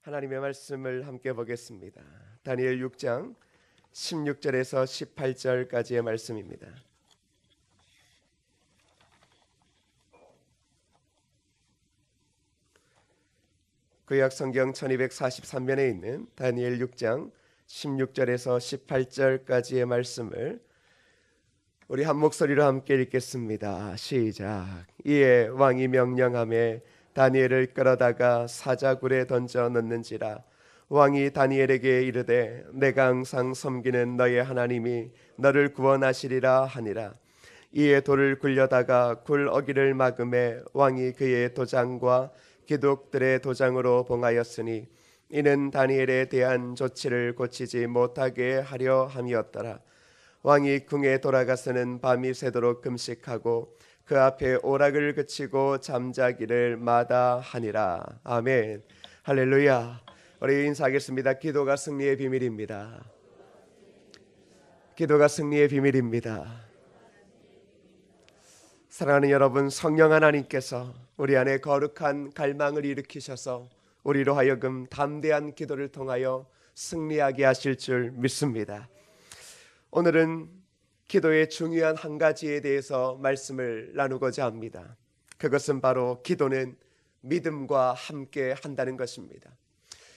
하나님의 말씀을 함께 보겠습니다. 다니엘 6장 16절에서 18절까지의 말씀입니다. 구약 성경 1243면에 있는 다니엘 6장 16절에서 18절까지의 말씀을 우리 한 목소리로 함께 읽겠습니다. 시작. 이에 왕이 명령하매 다니엘을 끌어다가 사자굴에 던져 넣는지라. 왕이 다니엘에게 이르되 내가 항상 섬기는 너의 하나님이 너를 구원하시리라 하니라. 이에 돌을 굴려다가 굴 어기를 막음에 왕이 그의 도장과 기독들의 도장으로 봉하였으니 이는 다니엘에 대한 조치를 고치지 못하게 하려 함이었더라. 왕이 궁에 돌아가서는 밤이 새도록 금식하고 그 앞에 오락을 그치고 잠자기를 마다하니라. 아멘. 할렐루야. 우리 인사하겠습니다. 기도가 승리의 비밀입니다. 기도가 승리의 비밀입니다. 사랑하는 여러분, 성령 하나님께서 우리 안에 거룩한 갈망을 일으키셔서 우리로 하여금 담대한 기도를 통하여 승리하게 하실 줄 믿습니다. 오늘은 기도의 중요한 한 가지에 대해서 말씀을 나누고자 합니다. 그것은 바로 기도는 믿음과 함께 한다는 것입니다.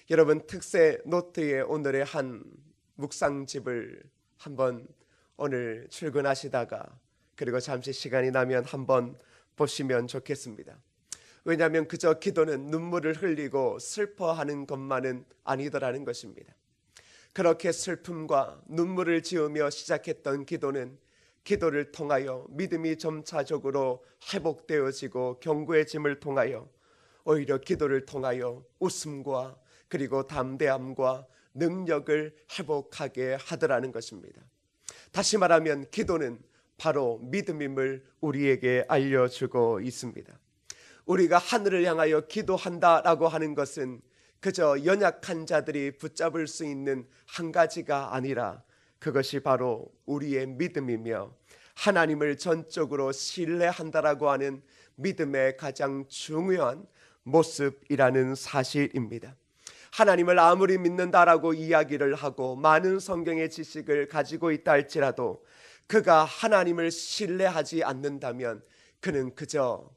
여러분, 특세 노트에 오늘의 한 묵상집을 한번 오늘 출근하시다가 그리고 잠시 시간이 나면 한번 보시면 좋겠습니다. 왜냐하면 그저 기도는 눈물을 흘리고 슬퍼하는 것만은 아니더라는 것입니다. 그렇게 슬픔과 눈물을 지으며 시작했던 기도는 기도를 통하여 믿음이 점차적으로 회복되어지고 견고해짐을 통하여 오히려 기도를 통하여 웃음과 그리고 담대함과 능력을 회복하게 하더라는 것입니다. 다시 말하면 기도는 바로 믿음임을 우리에게 알려주고 있습니다. 우리가 하늘을 향하여 기도한다라고 하는 것은 그저 연약한 자들이 붙잡을 수 있는 한 가지가 아니라 그것이 바로 우리의 믿음이며 하나님을 전적으로 신뢰한다라고 하는 믿음의 가장 중요한 모습이라는 사실입니다. 하나님을 아무리 믿는다라고 이야기를 하고 많은 성경의 지식을 가지고 있다 할지라도 그가 하나님을 신뢰하지 않는다면 그는 그저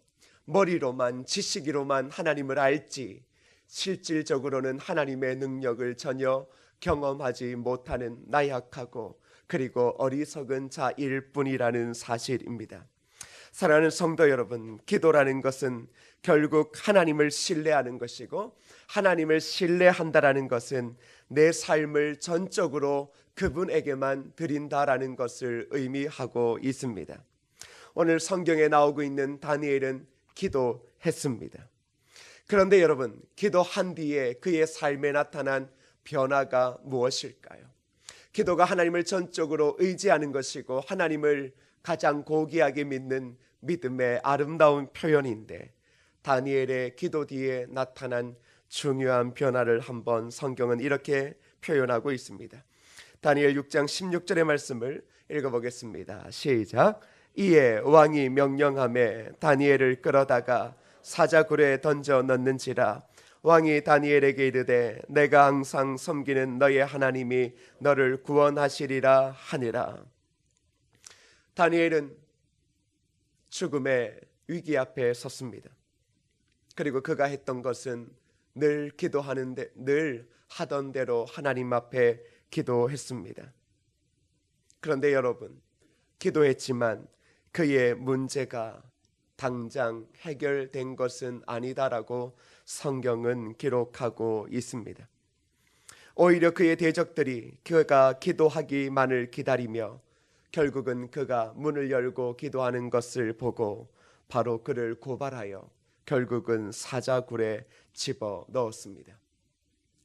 머리로만 지식으로만 하나님을 알지 실질적으로는 하나님의 능력을 전혀 경험하지 못하는 나약하고 그리고 어리석은 자일 뿐이라는 사실입니다. 사랑하는 성도 여러분, 기도라는 것은 결국 하나님을 신뢰하는 것이고 하나님을 신뢰한다라는 것은 내 삶을 전적으로 그분에게만 드린다라는 것을 의미하고 있습니다. 오늘 성경에 나오고 있는 다니엘은 기도했습니다. 그런데 여러분, 기도한 뒤에 그의 삶에 나타난 변화가 무엇일까요? 기도가 하나님을 전적으로 의지하는 것이고 하나님을 가장 고귀하게 믿는 믿음의 아름다운 표현인데 다니엘의 기도 뒤에 나타난 중요한 변화를 한번 성경은 이렇게 표현하고 있습니다. 다니엘 6장 16절의 말씀을 읽어보겠습니다. 시작. 이에 왕이 명령하매 다니엘을 끌어다가 사자굴에 던져 넣는지라. 왕이 다니엘에게 이르되 내가 항상 섬기는 너의 하나님이 너를 구원하시리라 하니라. 다니엘은 죽음의 위기 앞에 섰습니다. 그리고 그가 했던 것은 늘 기도하는데 늘 하던 대로 하나님 앞에 기도했습니다. 그런데 여러분, 기도했지만 그의 문제가 당장 해결된 것은 아니다라고 성경은 기록하고 있습니다. 오히려 그의 대적들이 그가 기도하기만을 기다리며 결국은 그가 문을 열고 기도하는 것을 보고 바로 그를 고발하여 결국은 사자굴에 집어 넣었습니다.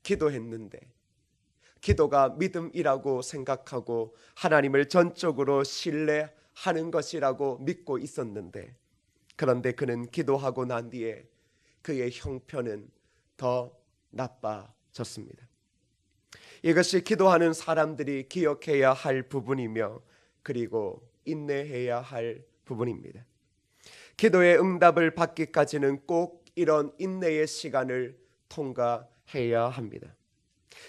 기도했는데 기도가 믿음이라고 생각하고 하나님을 전적으로 신뢰하는 것이라고 믿고 있었는데 그런데 그는 기도하고 난 뒤에 그의 형편은 더 나빠졌습니다. 이것이 기도하는 사람들이 기억해야 할 부분이며 그리고 인내해야 할 부분입니다. 기도의 응답을 받기까지는 꼭 이런 인내의 시간을 통과해야 해야 합니다.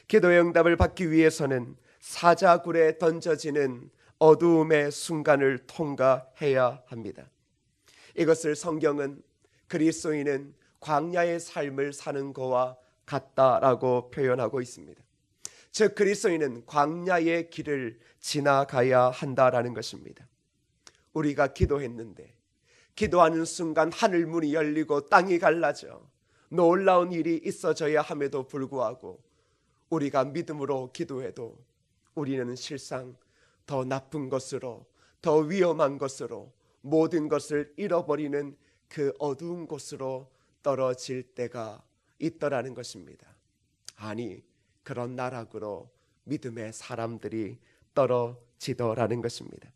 기도의 응답을 받기 위해서는 사자굴에 던져지는 어두움의 순간을 통과해야 합니다. 이것을 성경은 그리스도인은 광야의 삶을 사는 것과 같다라고 표현하고 있습니다. 즉 그리스도인은 광야의 길을 지나가야 한다라는 것입니다. 우리가 기도했는데 기도하는 순간 하늘 문이 열리고 땅이 갈라져 놀라운 일이 있어져야 함에도 불구하고 우리가 믿음으로 기도해도 우리는 실상 더 나쁜 것으로, 더 위험한 것으로, 모든 것을 잃어버리는 그 어두운 곳으로 떨어질 때가 있더라는 것입니다. 아니, 그런 나락으로 믿음의 사람들이 떨어지더라는 것입니다.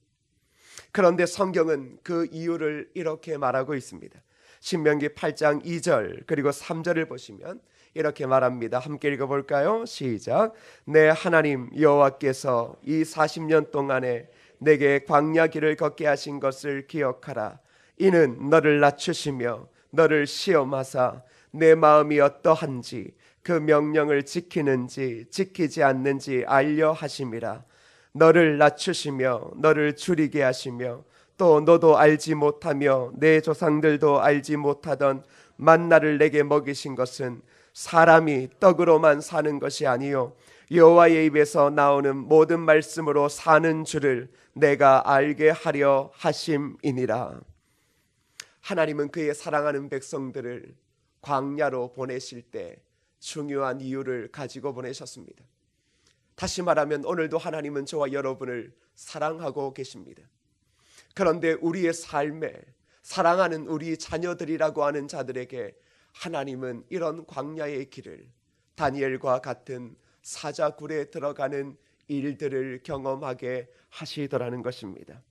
그런데 성경은 그 이유를 이렇게 말하고 있습니다. 신명기 8장 2절 그리고 3절을 보시면 이렇게 말합니다. 함께 읽어볼까요? 시작. 내 하나님 여호와께서 이 40년 동안에 내게 광야 길을 걷게 하신 것을 기억하라. 이는 너를 낮추시며 너를 시험하사 내 마음이 어떠한지 그 명령을 지키는지 지키지 않는지 알려 하심이라. 너를 낮추시며 너를 줄이게 하시며 또 너도 알지 못하며 내 조상들도 알지 못하던 만나를 내게 먹이신 것은 사람이 떡으로만 사는 것이 아니요 여호와의 입에서 나오는 모든 말씀으로 사는 줄을 내가 알게 하려 하심이니라. 하나님은 그의 사랑하는 백성들을 광야로 보내실 때 중요한 이유를 가지고 보내셨습니다. 다시 말하면 오늘도 하나님은 저와 여러분을 사랑하고 계십니다. 그런데 우리의 삶에 사랑하는 우리 자녀들이라고 하는 자들에게 하나님은 이런 광야의 길을, 다니엘과 같은 사자굴에 들어가는 일들을 경험하게 하시더라는 것입니다.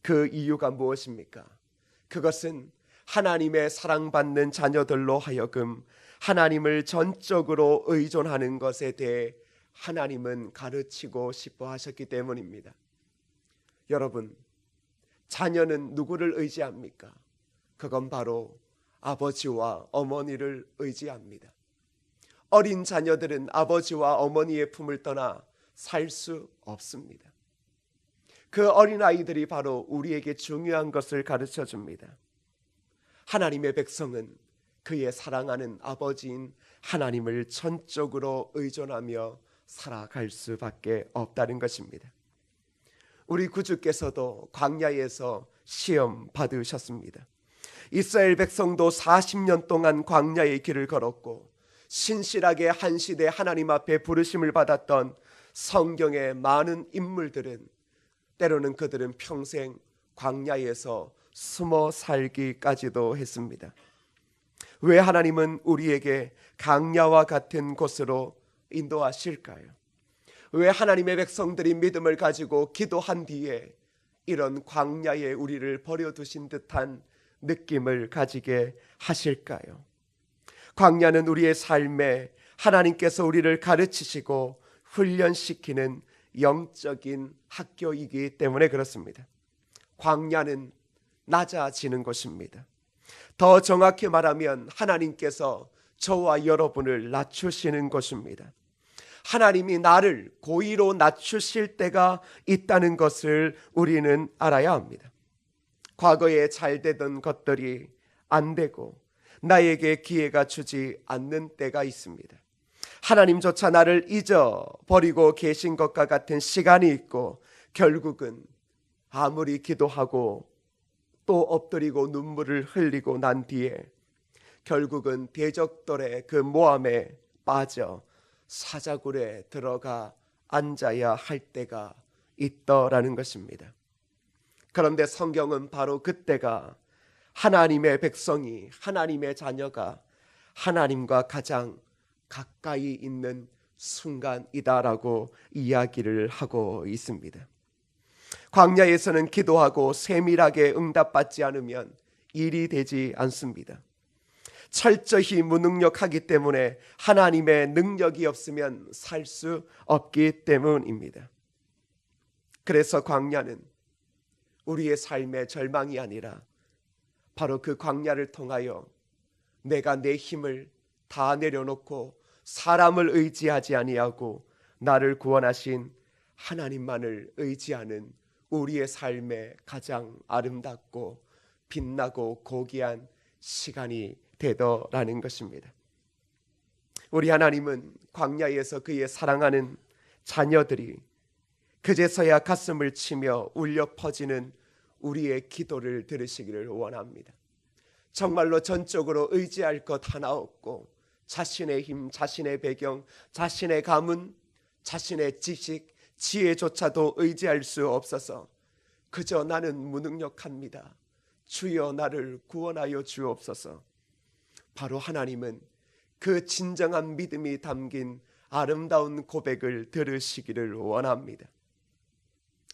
그 이유가 무엇입니까? 그것은 하나님의 사랑받는 자녀들로 하여금 하나님을 전적으로 의존하는 것에 대해 하나님은 가르치고 싶어 하셨기 때문입니다. 여러분, 자녀는 누구를 의지합니까? 그건 바로 아버지와 어머니를 의지합니다. 어린 자녀들은 아버지와 어머니의 품을 떠나 살 수 없습니다. 그 어린아이들이 바로 우리에게 중요한 것을 가르쳐 줍니다. 하나님의 백성은 그의 사랑하는 아버지인 하나님을 전적으로 의존하며 살아갈 수밖에 없다는 것입니다. 우리 구주께서도 광야에서 시험 받으셨습니다. 이스라엘 백성도 40년 동안 광야의 길을 걸었고 신실하게 한 시대 하나님 앞에 부르심을 받았던 성경의 많은 인물들은 때로는 그들은 평생 광야에서 숨어 살기까지도 했습니다. 왜 하나님은 우리에게 광야와 같은 곳으로 인도하실까요? 왜 하나님의 백성들이 믿음을 가지고 기도한 뒤에 이런 광야에 우리를 버려두신 듯한 느낌을 가지게 하실까요? 광야는 우리의 삶에 하나님께서 우리를 가르치시고 훈련시키는 영적인 학교이기 때문에 그렇습니다. 광야는 낮아지는 곳입니다. 더 정확히 말하면 하나님께서 저와 여러분을 낮추시는 곳입니다. 하나님이 나를 고의로 낮추실 때가 있다는 것을 우리는 알아야 합니다. 과거에 잘 되던 것들이 안 되고 나에게 기회가 주지 않는 때가 있습니다. 하나님조차 나를 잊어버리고 계신 것과 같은 시간이 있고 결국은 아무리 기도하고 또 엎드리고 눈물을 흘리고 난 뒤에 결국은 대적들의 그 모함에 빠져 사자굴에 들어가 앉아야 할 때가 있더라는 것입니다. 그런데 성경은 바로 그때가 하나님의 백성이, 하나님의 자녀가 하나님과 가장 가까이 있는 순간이다라고 이야기를 하고 있습니다. 광야에서는 기도하고 세밀하게 응답받지 않으면 일이 되지 않습니다. 철저히 무능력하기 때문에 하나님의 능력이 없으면 살 수 없기 때문입니다. 그래서 광야는 우리의 삶의 절망이 아니라 바로 그 광야를 통하여 내가 내 힘을 다 내려놓고 사람을 의지하지 아니하고 나를 구원하신 하나님만을 의지하는 우리의 삶의 가장 아름답고 빛나고 고귀한 시간이 되더라는 것입니다. 우리 하나님은 광야에서 그의 사랑하는 자녀들이 그제서야 가슴을 치며 울려 퍼지는 우리의 기도를 들으시기를 원합니다. 정말로 전적으로 의지할 것 하나 없고 자신의 힘, 자신의 배경, 자신의 가문, 자신의 지식, 지혜조차도 의지할 수 없어서 그저 나는 무능력합니다. 주여 나를 구원하여 주옵소서. 바로 하나님은 그 진정한 믿음이 담긴 아름다운 고백을 들으시기를 원합니다.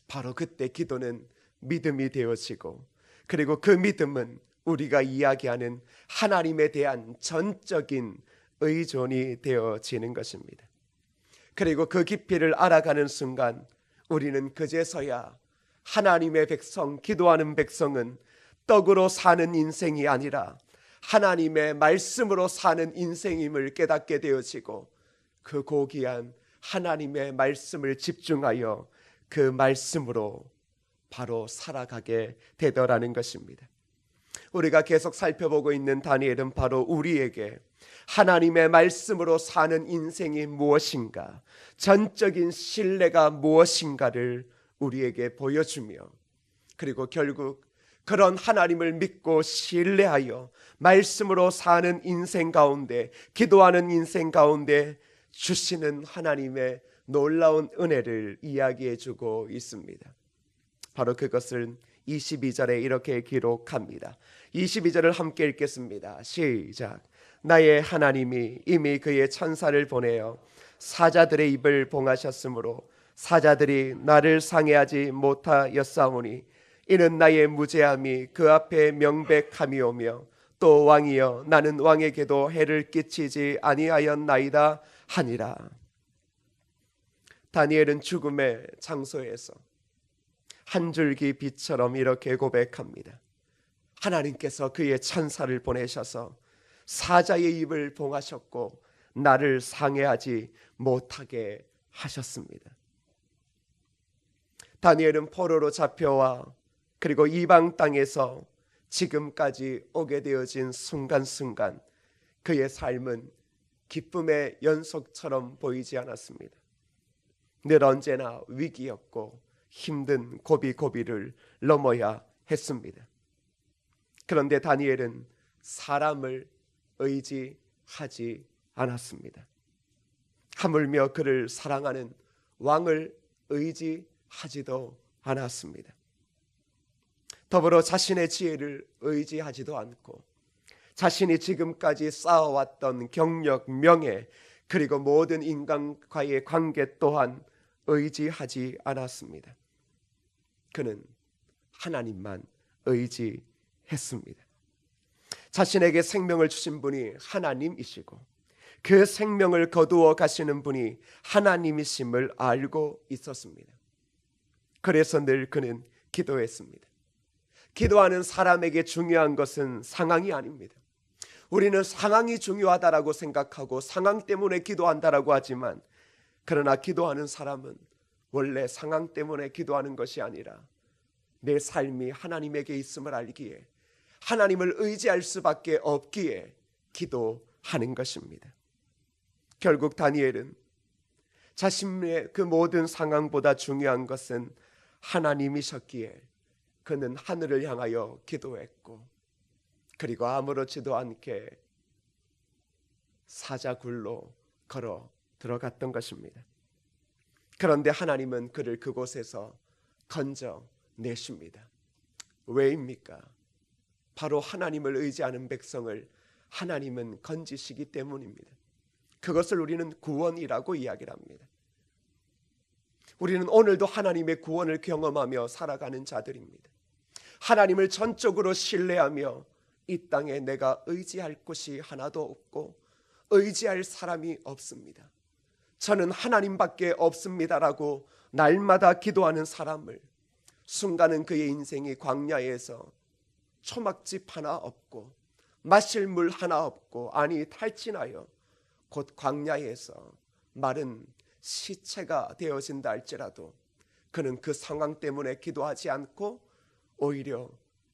바로 그때 기도는 믿음이 되어지고, 그리고 그 믿음은 우리가 이야기하는 하나님에 대한 전적인 의존이 되어지는 것입니다. 그리고 그 깊이를 알아가는 순간 우리는 그제서야 하나님의 백성, 기도하는 백성은 떡으로 사는 인생이 아니라 하나님의 말씀으로 사는 인생임을 깨닫게 되어지고, 그 고귀한 하나님의 말씀을 집중하여 그 말씀으로 바로 살아가게 되더라는 것입니다. 우리가 계속 살펴보고 있는 다니엘은 바로 우리에게 하나님의 말씀으로 사는 인생이 무엇인가, 전적인 신뢰가 무엇인가를 우리에게 보여주며, 그리고 결국 그런 하나님을 믿고 신뢰하여 말씀으로 사는 인생 가운데, 기도하는 인생 가운데 주시는 하나님의 놀라운 은혜를 이야기해 주고 있습니다. 바로 그것을 22절에 이렇게 기록합니다. 22절을 함께 읽겠습니다. 시작. 나의 하나님이 이미 그의 천사를 보내어 사자들의 입을 봉하셨으므로 사자들이 나를 상해하지 못하였사오니 이는 나의 무죄함이 그 앞에 명백함이오며 또 왕이여 나는 왕에게도 해를 끼치지 아니하였나이다 하니라. 다니엘은 죽음의 장소에서 한 줄기 빛처럼 이렇게 고백합니다. 하나님께서 그의 천사를 보내셔서 사자의 입을 봉하셨고 나를 상해하지 못하게 하셨습니다. 다니엘은 포로로 잡혀와 그리고 이방 땅에서 지금까지 오게 되어진 순간순간 그의 삶은 기쁨의 연속처럼 보이지 않았습니다. 늘 언제나 위기였고 힘든 고비고비를 넘어야 했습니다. 그런데 다니엘은 사람을 의지하지 않았습니다. 하물며 그를 사랑하는 왕을 의지하지도 않았습니다. 더불어 자신의 지혜를 의지하지도 않고 자신이 지금까지 쌓아왔던 경력, 명예, 그리고 모든 인간과의 관계 또한 의지하지 않았습니다. 그는 하나님만 의지했습니다. 자신에게 생명을 주신 분이 하나님이시고 그 생명을 거두어 가시는 분이 하나님이심을 알고 있었습니다. 그래서 늘 그는 기도했습니다. 기도하는 사람에게 중요한 것은 상황이 아닙니다. 우리는 상황이 중요하다라고 생각하고 상황 때문에 기도한다라고 하지만, 그러나 기도하는 사람은 원래 상황 때문에 기도하는 것이 아니라 내 삶이 하나님에게 있음을 알기에, 하나님을 의지할 수밖에 없기에 기도하는 것입니다. 결국 다니엘은 자신의 그 모든 상황보다 중요한 것은 하나님이셨기에 그는 하늘을 향하여 기도했고, 그리고 아무렇지도 않게 사자굴로 걸어 들어갔던 것입니다. 그런데 하나님은 그를 그곳에서 건져내십니다. 왜입니까? 바로 하나님을 의지하는 백성을 하나님은 건지시기 때문입니다. 그것을 우리는 구원이라고 이야기를 합니다. 우리는 오늘도 하나님의 구원을 경험하며 살아가는 자들입니다. 하나님을 전적으로 신뢰하며 이 땅에 내가 의지할 곳이 하나도 없고 의지할 사람이 없습니다. 저는 하나님밖에 없습니다라고 날마다 기도하는 사람을, 순간은 그의 인생이 광야에서 초막집 하나 없고 마실 물 하나 없고, 아니 탈진하여 곧 광야에서 마른 시체가 되어진다 할지라도 그는 그 상황 때문에 기도하지 않고 오히려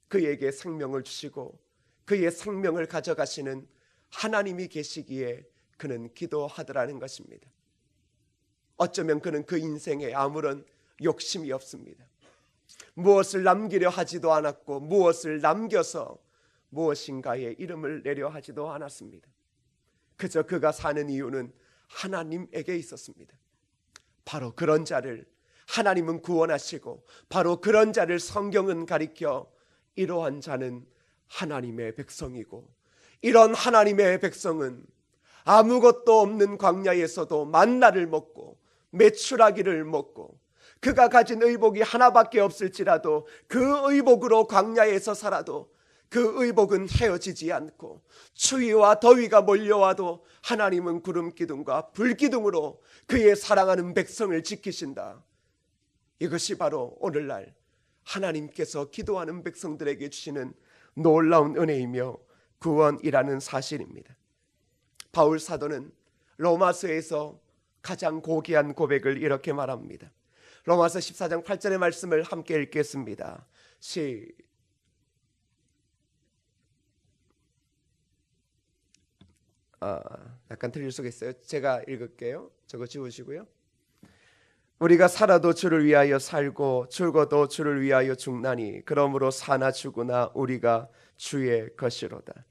그에게 생명을 주시고 그의 생명을 가져가시는 하나님이 계시기에 그는 기도하더라는 것입니다. 어쩌면 그는 그 인생에 아무런 욕심이 없습니다. 무엇을 남기려 하지도 않았고 무엇을 남겨서 무엇인가의 이름을 내려 하지도 않았습니다. 그저 그가 사는 이유는 하나님에게 있었습니다. 바로 그런 자를 하나님은 구원하시고 바로 그런 자를 성경은 가리켜 이러한 자는 하나님의 백성이고, 이런 하나님의 백성은 아무것도 없는 광야에서도 만나를 먹고 메추라기를 먹고 그가 가진 의복이 하나밖에 없을지라도 그 의복으로 광야에서 살아도 그 의복은 헤어지지 않고 추위와 더위가 몰려와도 하나님은 구름 기둥과 불 기둥으로 그의 사랑하는 백성을 지키신다. 이것이 바로 오늘날 하나님께서 기도하는 백성들에게 주시는 놀라운 은혜이며 구원이라는 사실입니다. 바울 사도는 로마서에서 가장 고귀한 고백을 이렇게 말합니다. 로마서 14장 8절의 말씀을 함께 읽겠습니다. 약간 틀릴 수가 있어요. 제가 읽을게요. 저거 지우시고요. 우리가 살아도 주를 위하여 살고 죽어도 주를 위하여 죽나니 그러므로 사나 죽으나 우리가 주의 것이로다.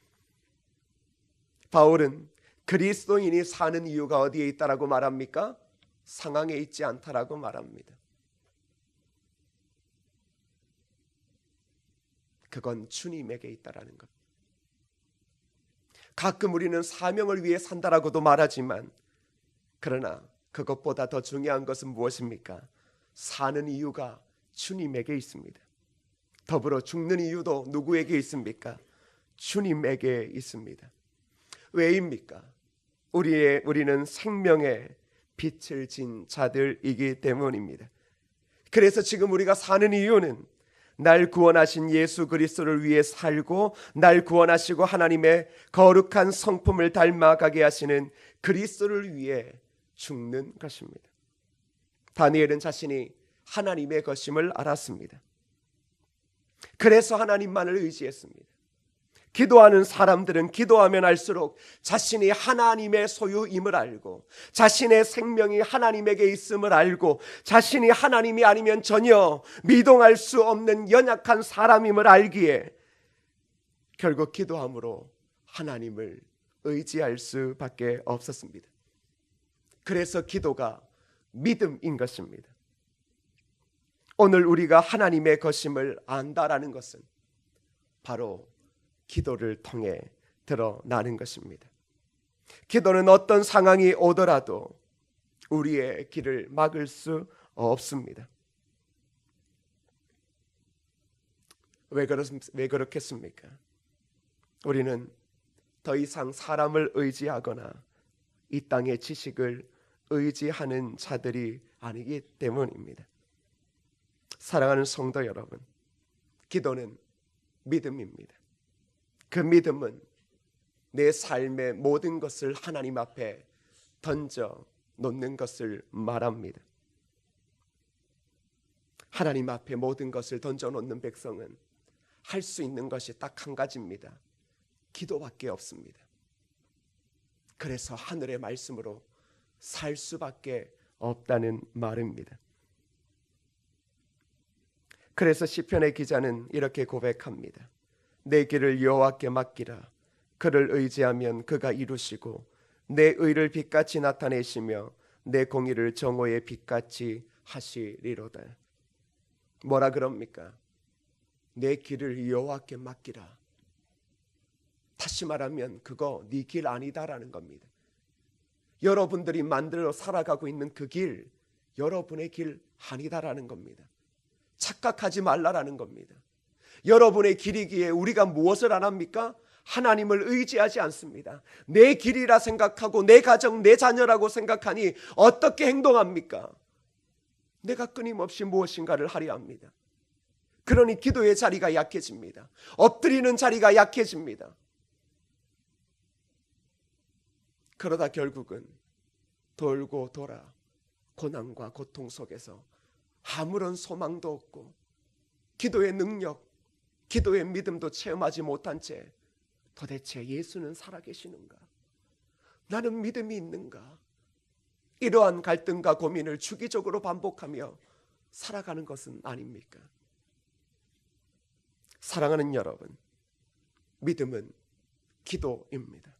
바울은 그리스도인이 사는 이유가 어디에 있다라고 말합니까? 상황에 있지 않다라고 말합니다. 그건 주님에게 있다라는 것. 가끔 우리는 사명을 위해 산다라고도 말하지만 그러나 그것보다 더 중요한 것은 무엇입니까? 사는 이유가 주님에게 있습니다. 더불어 죽는 이유도 누구에게 있습니까? 주님에게 있습니다. 왜입니까? 우리는 생명의 빛을 진 자들이기 때문입니다. 그래서 지금 우리가 사는 이유는 날 구원하신 예수 그리스도를 위해 살고 날 구원하시고 하나님의 거룩한 성품을 닮아가게 하시는 그리스도를 위해 죽는 것입니다. 다니엘은 자신이 하나님의 것임을 알았습니다. 그래서 하나님만을 의지했습니다. 기도하는 사람들은 기도하면 할수록 자신이 하나님의 소유임을 알고 자신의 생명이 하나님에게 있음을 알고 자신이 하나님이 아니면 전혀 미동할 수 없는 연약한 사람임을 알기에 결국 기도함으로 하나님을 의지할 수밖에 없었습니다. 그래서 기도가 믿음인 것입니다. 오늘 우리가 하나님의 것임을 안다라는 것은 바로 기도를 통해 드러나는 것입니다. 기도는 어떤 상황이 오더라도 우리의 길을 막을 수 없습니다. 왜 그렇겠습니까? 우리는 더 이상 사람을 의지하거나 이 땅의 지식을 의지하는 자들이 아니기 때문입니다. 사랑하는 성도 여러분, 기도는 믿음입니다. 그 믿음은 내 삶의 모든 것을 하나님 앞에 던져 놓는 것을 말합니다. 하나님 앞에 모든 것을 던져 놓는 백성은 할 수 있는 것이 딱 한 가지입니다. 기도밖에 없습니다. 그래서 하늘의 말씀으로 살 수밖에 없다는 말입니다. 그래서 시편의 기자는 이렇게 고백합니다. 내 길을 여호와께 맡기라. 그를 의지하면 그가 이루시고 내 의를 빛같이 나타내시며 내 공의를 정오의 빛같이 하시리로다. 뭐라 그럽니까? 내 길을 여호와께 맡기라. 다시 말하면 그거 네 길 아니다라는 겁니다. 여러분들이 만들어 살아가고 있는 그 길, 여러분의 길 아니다라는 겁니다. 착각하지 말라라는 겁니다. 여러분의 길이기에 우리가 무엇을 안 합니까? 하나님을 의지하지 않습니다. 내 길이라 생각하고 내 가정, 내 자녀라고 생각하니 어떻게 행동합니까? 내가 끊임없이 무엇인가를 하려 합니다. 그러니 기도의 자리가 약해집니다. 엎드리는 자리가 약해집니다. 그러다 결국은 돌고 돌아 고난과 고통 속에서 아무런 소망도 없고 기도의 능력, 기도의 믿음도 체험하지 못한 채 도대체 예수는 살아계시는가? 나는 믿음이 있는가? 이러한 갈등과 고민을 주기적으로 반복하며 살아가는 것은 아닙니까? 사랑하는 여러분, 믿음은 기도입니다.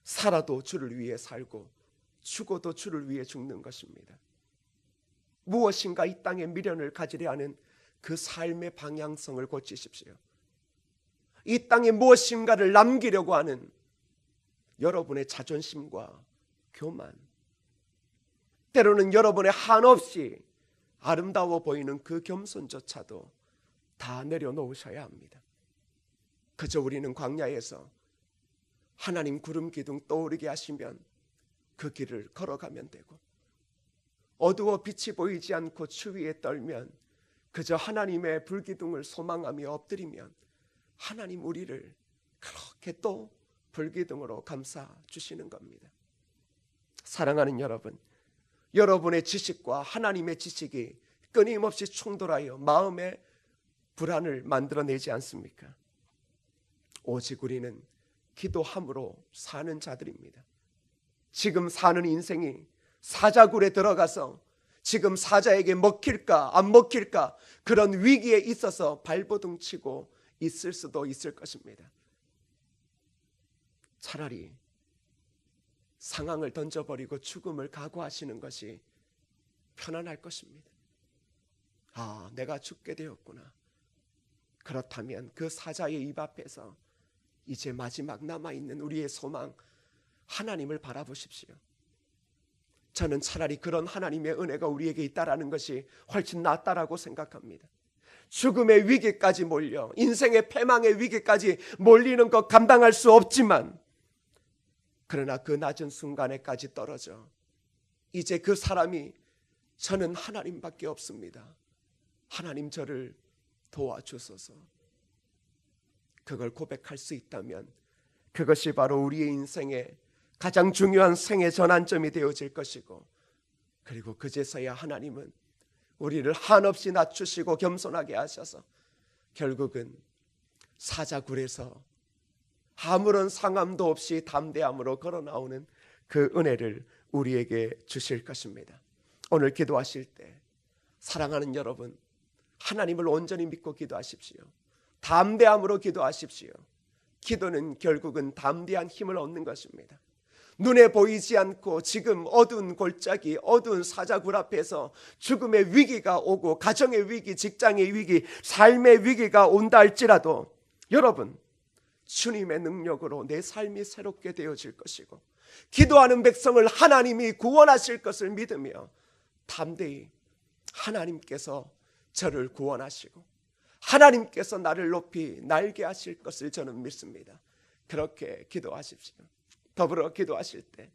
살아도 주를 위해 살고 죽어도 주를 위해 죽는 것입니다. 무엇인가 이 땅에 미련을 가지려 하는 그 삶의 방향성을 고치십시오. 이 땅에 무엇인가를 남기려고 하는 여러분의 자존심과 교만, 때로는 여러분의 한없이 아름다워 보이는 그 겸손조차도 다 내려놓으셔야 합니다. 그저 우리는 광야에서 하나님 구름 기둥 떠오르게 하시면 그 길을 걸어가면 되고, 어두워 빛이 보이지 않고 추위에 떨면 그저 하나님의 불기둥을 소망하며 엎드리면 하나님 우리를 그렇게 또 불기둥으로 감싸 주시는 겁니다. 사랑하는 여러분, 여러분의 지식과 하나님의 지식이 끊임없이 충돌하여 마음의 불안을 만들어내지 않습니까? 오직 우리는 기도함으로 사는 자들입니다. 지금 사는 인생이 사자굴에 들어가서 지금 사자에게 먹힐까 안 먹힐까 그런 위기에 있어서 발버둥 치고 있을 수도 있을 것입니다. 차라리 상황을 던져버리고 죽음을 각오하시는 것이 편안할 것입니다. 아, 내가 죽게 되었구나. 그렇다면 그 사자의 입 앞에서 이제 마지막 남아있는 우리의 소망 하나님을 바라보십시오. 저는 차라리 그런 하나님의 은혜가 우리에게 있다라는 것이 훨씬 낫다라고 생각합니다. 죽음의 위기까지 몰려 인생의 패망의 위기까지 몰리는 것 감당할 수 없지만, 그러나 그 낮은 순간에까지 떨어져 이제 그 사람이 저는 하나님밖에 없습니다. 하나님 저를 도와주소서. 그걸 고백할 수 있다면 그것이 바로 우리의 인생의 가장 중요한 생애 전환점이 되어질 것이고, 그리고 그제서야 하나님은 우리를 한없이 낮추시고 겸손하게 하셔서 결국은 사자굴에서 아무런 상함도 없이 담대함으로 걸어 나오는 그 은혜를 우리에게 주실 것입니다. 오늘 기도하실 때 사랑하는 여러분, 하나님을 온전히 믿고 기도하십시오. 담대함으로 기도하십시오. 기도는 결국은 담대한 힘을 얻는 것입니다. 눈에 보이지 않고 지금 어두운 골짜기, 어두운 사자굴 앞에서 죽음의 위기가 오고 가정의 위기, 직장의 위기, 삶의 위기가 온다 할지라도 여러분, 주님의 능력으로 내 삶이 새롭게 되어질 것이고, 기도하는 백성을 하나님이 구원하실 것을 믿으며 담대히 하나님께서 저를 구원하시고 하나님께서 나를 높이 날게 하실 것을 저는 믿습니다. 그렇게 기도하십시오. 더불어 기도하실 때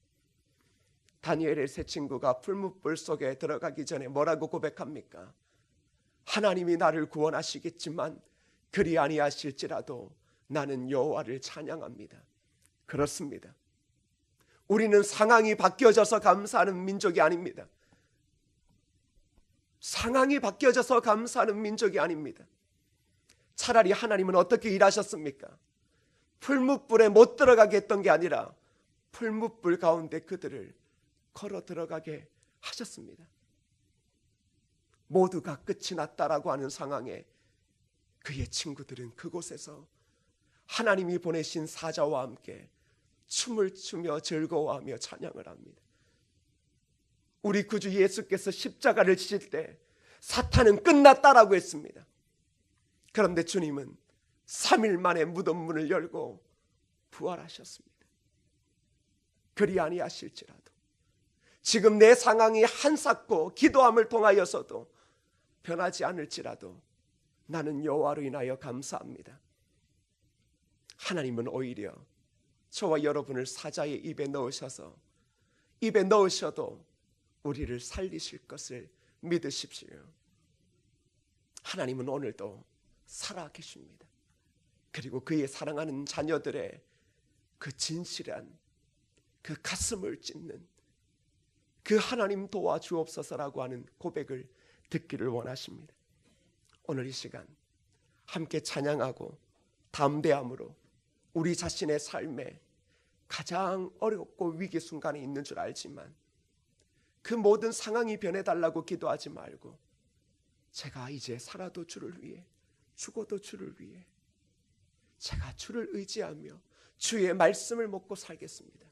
다니엘의 세 친구가 풀무불 속에 들어가기 전에 뭐라고 고백합니까? 하나님이 나를 구원하시겠지만 그리 아니하실지라도 나는 여호와를 찬양합니다. 그렇습니다. 우리는 상황이 바뀌어져서 감사하는 민족이 아닙니다. 상황이 바뀌어져서 감사하는 민족이 아닙니다. 차라리 하나님은 어떻게 일하셨습니까? 풀무불에 못 들어가게 했던 게 아니라 풀무불 가운데 그들을 걸어 들어가게 하셨습니다. 모두가 끝이 났다라고 하는 상황에 그의 친구들은 그곳에서 하나님이 보내신 사자와 함께 춤을 추며 즐거워하며 찬양을 합니다. 우리 구주 예수께서 십자가를 지실 때 사탄은 끝났다라고 했습니다. 그런데 주님은 3일 만에 무덤 문을 열고 부활하셨습니다. 그리 아니하실지라도 지금 내 상황이 한삭고 기도함을 통하여서도 변하지 않을지라도 나는 여호와로 인하여 감사합니다. 하나님은 오히려 저와 여러분을 사자의 입에 넣으셔서 입에 넣으셔도 우리를 살리실 것을 믿으십시오. 하나님은 오늘도 살아 계십니다. 그리고 그의 사랑하는 자녀들의 그 진실한 그 가슴을 찢는 그 하나님 도와주옵소서라고 하는 고백을 듣기를 원하십니다. 오늘 이 시간 함께 찬양하고 담대함으로 우리 자신의 삶에 가장 어렵고 위기 순간에 있는 줄 알지만 그 모든 상황이 변해달라고 기도하지 말고 제가 이제 살아도 주를 위해 죽어도 주를 위해 제가 주를 의지하며 주의 말씀을 먹고 살겠습니다.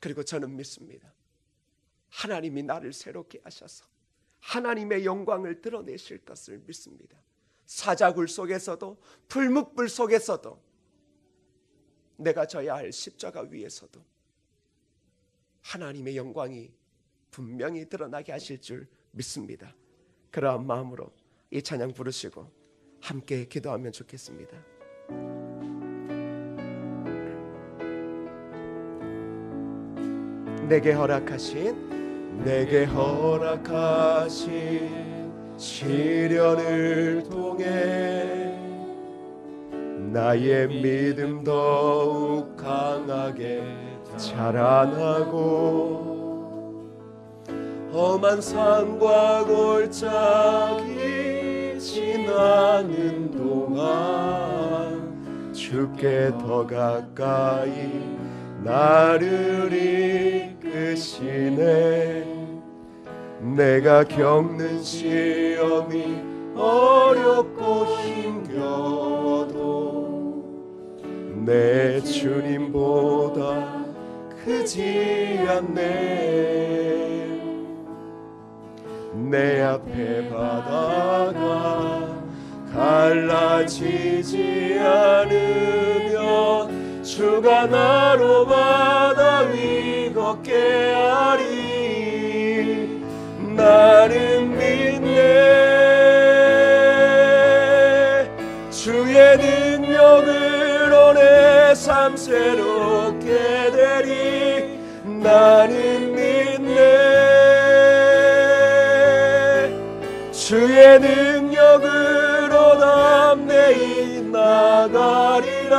그리고 저는 믿습니다. 하나님이 나를 새롭게 하셔서 하나님의 영광을 드러내실 것을 믿습니다. 사자굴 속에서도 풀무불 속에서도 내가 져야 할 십자가 위에서도 하나님의 영광이 분명히 드러나게 하실 줄 믿습니다. 그러한 마음으로 이 찬양 부르시고 함께 기도하면 좋겠습니다. 내게 허락하신 시련을 통해 나의 믿음 더욱 강하게 자라나고 험한 산과 골짜기 지나는 동안 주께 더 가까이 나를 이끄시네. 내가 겪는 시험이 어렵고 힘겨워도 내 주님보다 크지 않네. 내 앞에 바다가 갈라지지 않으면 주가 나로 바다 위 걷게 하리. 나는 믿네. 주의 능력으로 내 삶 새롭게 되리. 나는 믿네. 주의 능력으로 담대히 나가리라.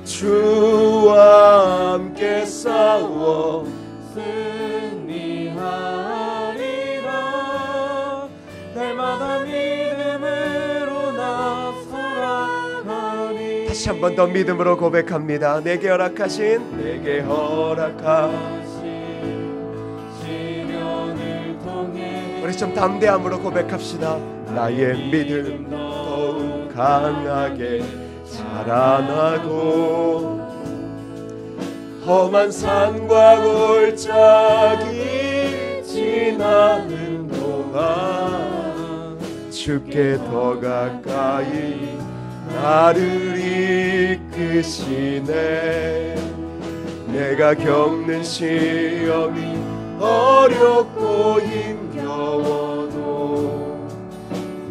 주와 함께 싸워 승리하리라. 날마다 믿음으로 나서가니. 다시 한 번 더 믿음으로 고백합니다. 내게 허락하신 시련을 통해 우리 좀 담대함으로 고백합시다. 나의 믿음 더욱 강하게 자라나고 험한 산과 골짜기 지나는 동안 주께 더 가까이 나를 이끄시네. 내가 겪는 시험이 어렵고 힘겨워도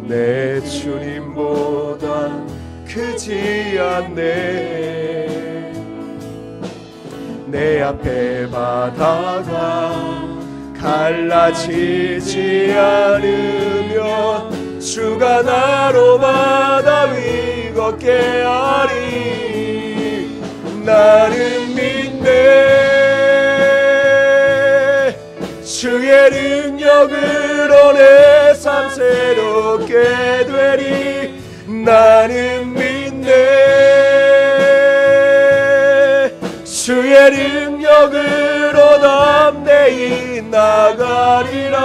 내 주님보다 크지 않네. 내 앞에 바다가 갈라지지 않으면 주가 나로 바다 위 걷게 하리. 나는 믿네. 주의 능력으로 내 삶 새롭게 되리. 나는 믿네. 주의 능력으로 담대히 나가리라.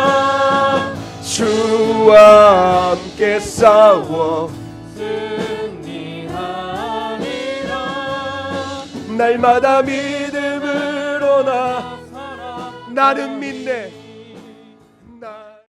주와 함께 싸워 승리하리라. 날마다 믿음으로 나는 믿네.